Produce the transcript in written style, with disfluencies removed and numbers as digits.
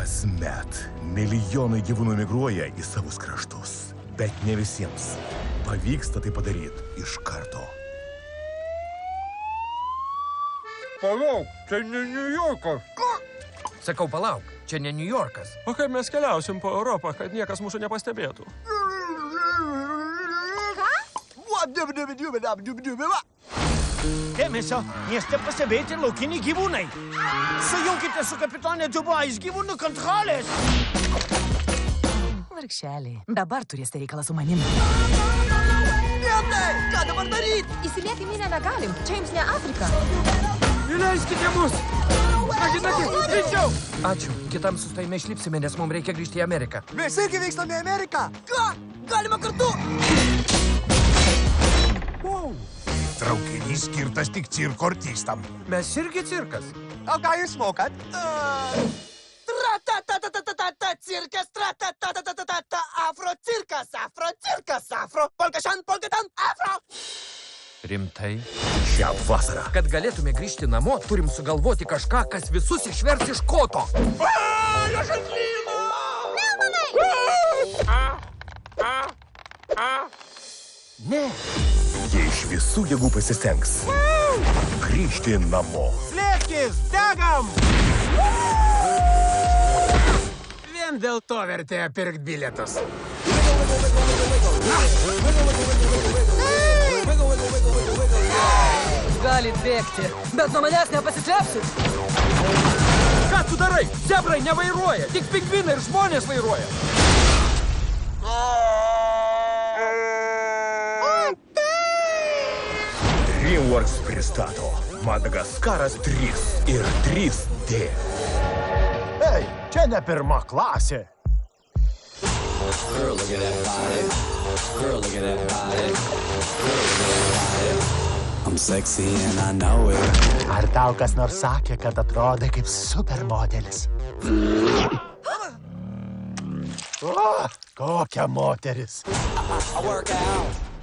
Kasmet milijonai gyvūnų migruoja į savus kraštus, bet ne visiems pavyksta tai padaryti iš karto. Palauk, čia ne New Yorkas. Sakau, palauk, čia ne New Yorkas. O kaip mes keliausim po Europą, kad niekas mūsų nepastebėtų? Dėmesio, mieste pastebėti laukiniai gyvūnai. Sujunkite su kapitonė Dubois iš gyvūnų kontrolės. Vargšeliai, dabar turėsite reikalą su manim. Mėtai, ką dabar daryti? Įsilieti minę negalim, čia jums ne Afrika. Įleiskite mus. Nagi, greičiau. Ačiū, kitam sustojime išlipsime, nes mums reikia grįžti į Ameriką. Mes irgi vykstame į Ameriką. Ką? Galima kartu. Traukinys skirtas tik cirko artistam. Mes irgi cirkas. O ką jūs mokat? Tra-ta-ta-ta-ta-ta-ta, cirkas, tra-ta-ta-ta-ta-ta, afro-cirkas, afro, polka-šan, polka-tan, afro. Rimtai? Šią vasarą. Kad galėtume grįžti namo, turim sugalvoti kažką, kas visus išvers iš koto. Aš atlynu! Ne. Jie iš visų jėgų pasistengs grįžti namo. Slėpkis, degam! Vien dėl to vertėjo pirkt bilietus. Galit bėgti, bet nuo manęs nepasislėpsit. Ką tu darai? Zebrai nevairuoja, tik pingvinai ir žmonės vairuoja. DreamWorks pristato Madagaskaras 3 ir 3D. Ei, čia ne pirma klasė. I'm sexy and I know it. Ar tau kas nors sakė, kad atrodai kaip supermodelis? O, kokia moteris. I work out.